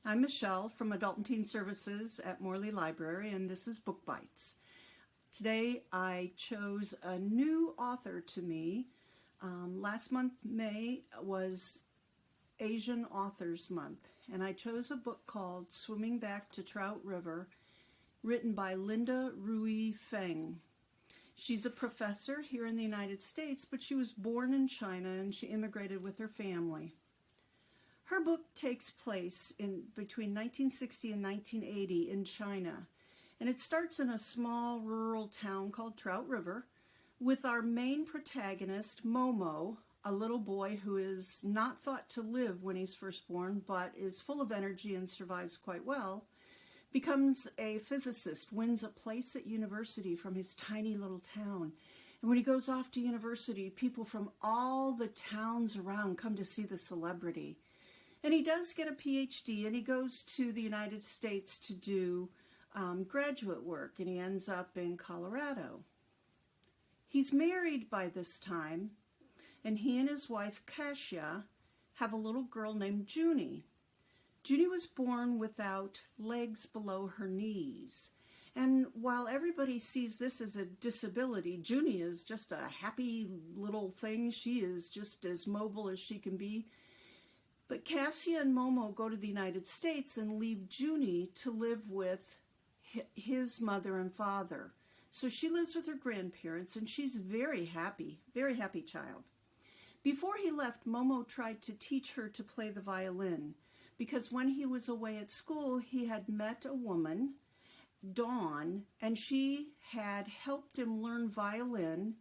I'm Michelle from Adult and Teen Services at Morley Library, and this is Book Bites. Today I chose a new author to me. Last month, May, was Asian Authors Month, and I chose a book called Swimming Back to Trout River, written by Linda Rui Feng. She's a professor here in the United States, but she was born in China and she immigrated with her family. Her book takes place between 1960 and 1980 in China, and it starts in a small rural town called Trout River with our main protagonist, Momo, a little boy who is not thought to live when he's first born, but is full of energy and survives quite well, becomes a physicist, wins a place at university from his tiny little town. And when he goes off to university, people from all the towns around come to see the celebrity. And he does get a PhD, and he goes to the United States to do graduate work, and he ends up in Colorado. He's married by this time, and he and his wife, Kasia, have a little girl named Judy. Judy was born without legs below her knees. And while everybody sees this as a disability, Judy is just a happy little thing. She is just as mobile as she can be. But Kasia and Momo go to the United States and leave Judy to live with his mother and father. So she lives with her grandparents, and she's very happy child. Before he left, Momo tried to teach her to play the violin, because when he was away at school, he had met a woman, Dawn, and she had helped him learn violin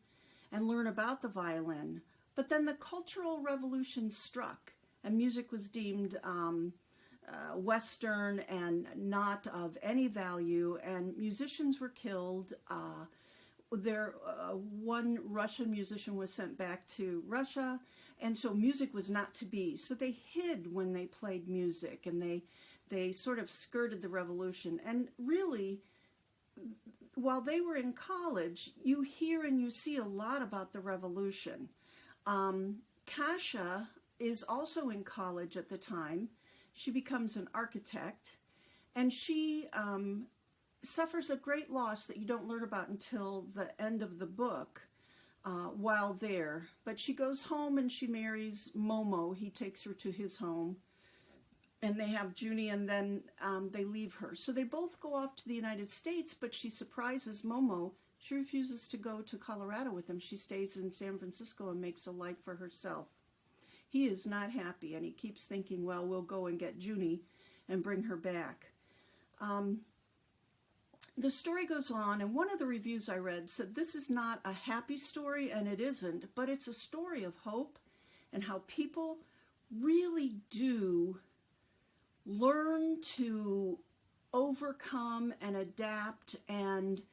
and learn about the violin. But then the Cultural Revolution struck, and music was deemed Western and not of any value, and musicians were killed. One Russian musician was sent back to Russia, and so music was not to be. So they hid when they played music, and they sort of skirted the revolution. And really, while they were in college, you hear and you see a lot about the revolution. Kasia is also in college at the time. She becomes an architect, and she suffers a great loss that you don't learn about until the end of the book while there. But she goes home and she marries Momo. He takes her to his home, and they have Judy, and then they leave her. So they both go off to the United States, but she surprises Momo. She refuses to go to Colorado with him. She stays in San Francisco and makes a life for herself. He is not happy, and he keeps thinking, well, we'll go and get Judy and bring her back. The story goes on, and one of the reviews I read said this is not a happy story, and it isn't, but it's a story of hope and how people really do learn to overcome and adapt and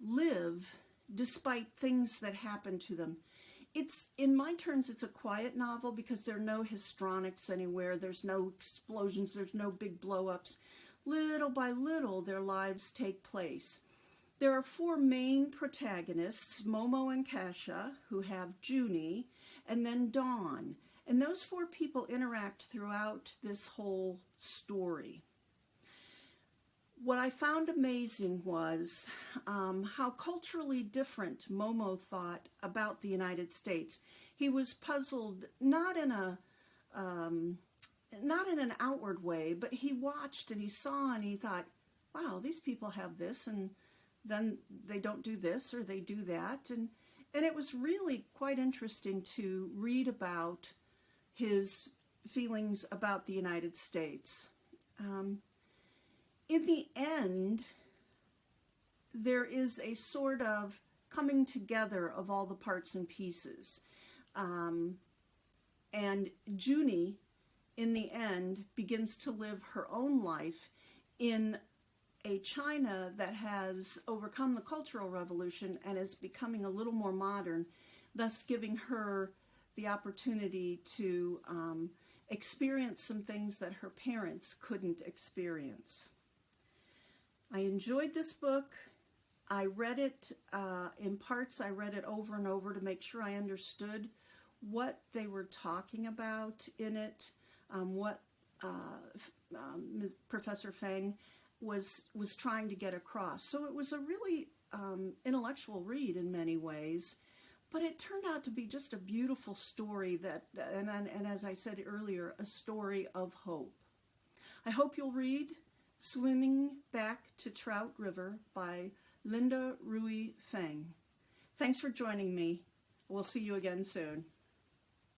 live despite things that happen to them. In my terms, it's a quiet novel because there are no histrionics anywhere. There's no explosions. There's no big blow-ups. Little by little, their lives take place. There are four main protagonists, Momo and Kasia, who have Judy, and then Dawn. And those four people interact throughout this whole story. What I found amazing was how culturally different Momo thought about the United States. He was puzzled, not in an outward way, but he watched and he saw and he thought, wow, these people have this, and then they don't do this or they do that. And it was really quite interesting to read about his feelings about the United States. In the end, there is a sort of coming together of all the parts and pieces. And Judy, in the end, begins to live her own life in a China that has overcome the Cultural Revolution and is becoming a little more modern, thus giving her the opportunity to experience some things that her parents couldn't experience. I enjoyed this book. I read it in parts. I read it over and over to make sure I understood what they were talking about in it, what Professor Feng was trying to get across. So it was a really intellectual read in many ways, but it turned out to be just a beautiful story and as I said earlier, a story of hope. I hope you'll read Swimming Back to Trout River by Linda Rui Feng. Thanks for joining me. We'll see you again soon.